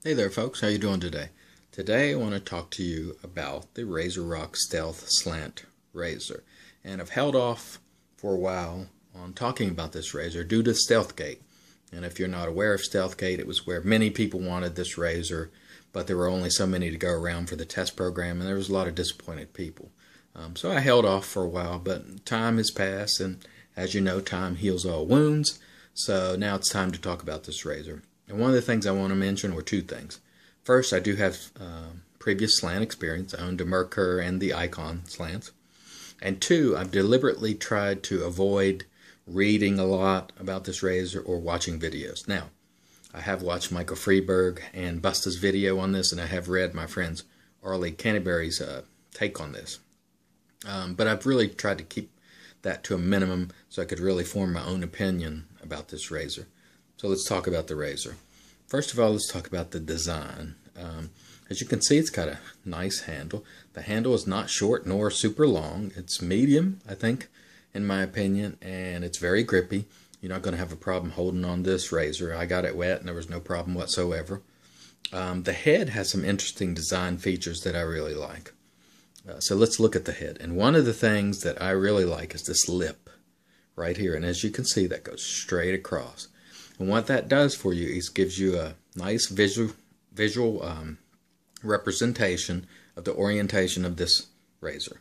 Hey there folks, how you doing today? Today I want to talk to you about the RazoRock Stealth Slant razor. And I've held off for a while on talking about this razor due to StealthGate. And if you're not aware of StealthGate, it was where many people wanted this razor, but there were only so many to go around for the test program, and there was a lot of disappointed people. So I held off for a while, but time has passed, and as you know, time heals all wounds. So now it's time to talk about this razor. And one of the things I want to mention were two things. First, I do have previous slant experience. I owned a Merkur and the Icon slants. And two, I've deliberately tried to avoid reading a lot about this razor or watching videos. Now, I have watched Michael Freeberg and Busta's video on this, and I have read my friend's Arlie Canterbury's take on this. But I've really tried to keep that to a minimum so I could really form my own opinion about this razor. So let's talk about the razor. First of all, let's talk about the design. As you can see, it's got a nice handle. The handle is not short nor super long. It's medium, I think, in my opinion, and it's very grippy. You're not going to have a problem holding on this razor. I got it wet and there was no problem whatsoever. The head has some interesting design features that I really like. So let's look at the head. And one of the things that I really like is this lip right here. And as you can see, that goes straight across. And what that does for you is gives you a nice visual representation of the orientation of this razor.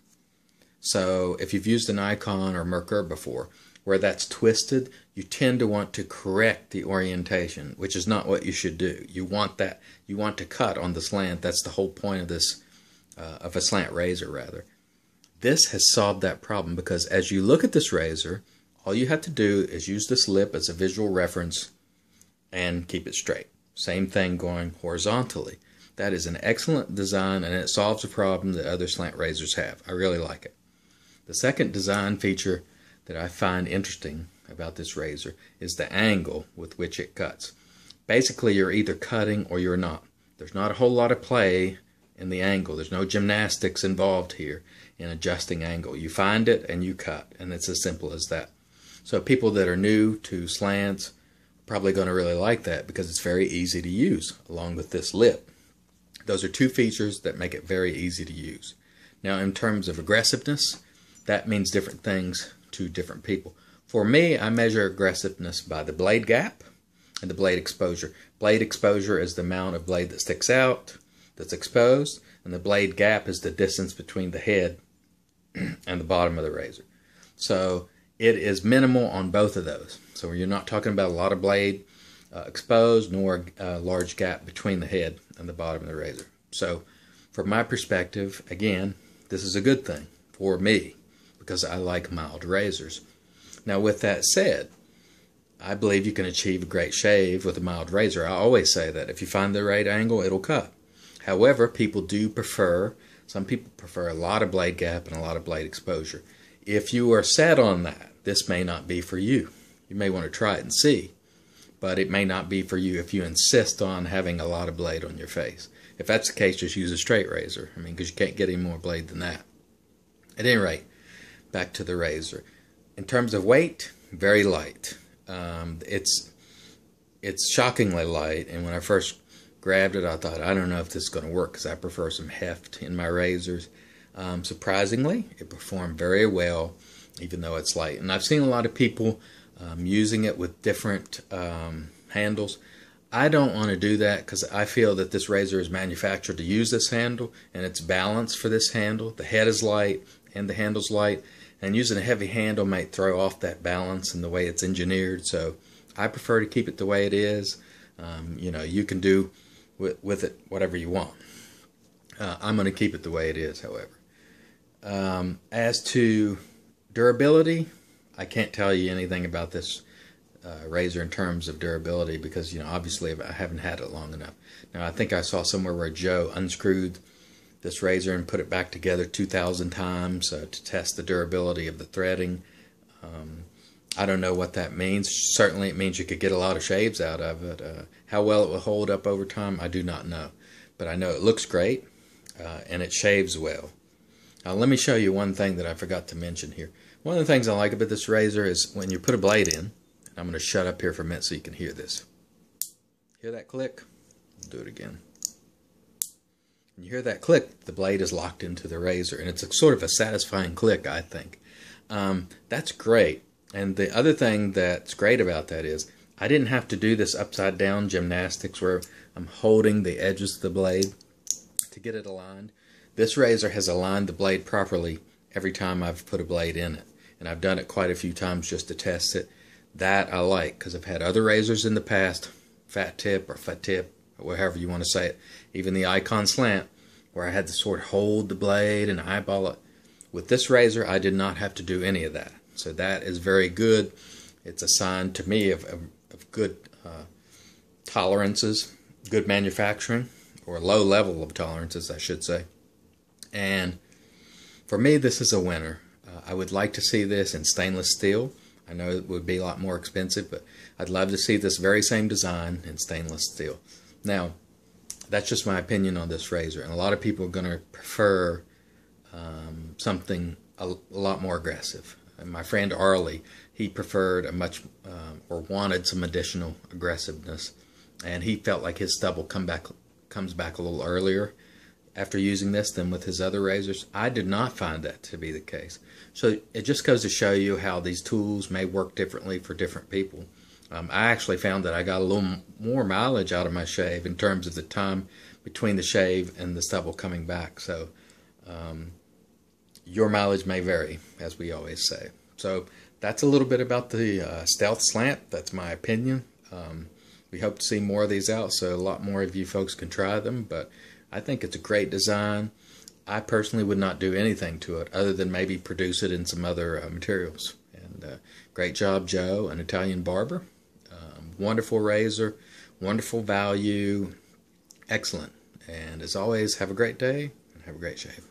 So if you've used an Icon or Merkur before, where that's twisted, you tend to want to correct the orientation, which is not what you should do. You want to cut on the slant. That's the whole point of this, of a slant razor rather. This has solved that problem because as you look at this razor, all you have to do is use this lip as a visual reference and keep it straight. Same thing going horizontally. That is an excellent design, and it solves a problem that other slant razors have. I really like it. The second design feature that I find interesting about this razor is the angle with which it cuts. Basically, you're either cutting or you're not. There's not a whole lot of play in the angle. There's no gymnastics involved here in adjusting angle. You find it and you cut, and it's as simple as that. So people that are new to slants are probably going to really like that because it's very easy to use along with this lip. Those are two features that make it very easy to use. Now in terms of aggressiveness, that means different things to different people. For me, I measure aggressiveness by the blade gap and the blade exposure. Blade exposure is the amount of blade that sticks out, that's exposed, and the blade gap is the distance between the head and the bottom of the razor. So it is minimal on both of those. So you're not talking about a lot of blade exposed nor a large gap between the head and the bottom of the razor. So from my perspective, again, this is a good thing for me because I like mild razors. Now with that said, I believe you can achieve a great shave with a mild razor. I always say that if you find the right angle, it'll cut. However, some people prefer a lot of blade gap and a lot of blade exposure. If you are set on that, this may not be for you. You may want to try it and see, but it may not be for you if you insist on having a lot of blade on your face. If that's the case, just use a straight razor. I mean, because you can't get any more blade than that. At any rate, back to the razor. In terms of weight, very light. It's shockingly light, and when I first grabbed it, I thought, I don't know if this is going to work because I prefer some heft in my razors. Surprisingly, it performed very well, even though it's light. And I've seen a lot of people using it with different handles. I don't want to do that because I feel that this razor is manufactured to use this handle, and it's balanced for this handle. The head is light and the handle's light, and using a heavy handle might throw off that balance and the way it's engineered. So I prefer to keep it the way it is. You know, you can do with it whatever you want. I'm going to keep it the way it is, however. As to durability, I can't tell you anything about this razor in terms of durability because, you know, obviously I haven't had it long enough. Now, I think I saw somewhere where Joe unscrewed this razor and put it back together 2,000 times to test the durability of the threading. I don't know what that means. Certainly it means you could get a lot of shaves out of it. How well it will hold up over time, I do not know. But I know it looks great and it shaves well. Now let me show you one thing that I forgot to mention here. One of the things I like about this razor is when you put a blade in, I'm going to shut up here for a minute so you can hear this. Hear that click? Do it again. When you hear that click, the blade is locked into the razor, and it's a sort of a satisfying click, I think. That's great. And the other thing that's great about that is I didn't have to do this upside down gymnastics where I'm holding the edges of the blade to get it aligned. This razor has aligned the blade properly every time I've put a blade in it. And I've done it quite a few times just to test it. That I like, because I've had other razors in the past, fat tip or foot tip, or however you want to say it, even the Icon Slant, where I had to sort of hold the blade and eyeball it. With this razor, I did not have to do any of that. So that is very good. It's a sign to me of good tolerances, good manufacturing, or low level of tolerances, I should say. And for me, this is a winner. I would like to see this in stainless steel. I know it would be a lot more expensive, but I'd love to see this very same design in stainless steel. Now, that's just my opinion on this razor, and a lot of people are going to prefer something a lot more aggressive. And my friend Arlie, he preferred a much, or wanted some additional aggressiveness, and he felt like his stubble comes back a little earlier after using this than with his other razors. I did not find that to be the case. So it just goes to show you how these tools may work differently for different people. I actually found that I got a little more mileage out of my shave in terms of the time between the shave and the stubble coming back. So your mileage may vary, as we always say. So that's a little bit about the Stealth Slant. That's my opinion. We hope to see more of these out, so a lot more of you folks can try them. But I think it's a great design. I personally would not do anything to it other than maybe produce it in some other materials. And great job, Joe, an Italian barber. Wonderful razor, wonderful value, excellent. And as always, have a great day and have a great shave.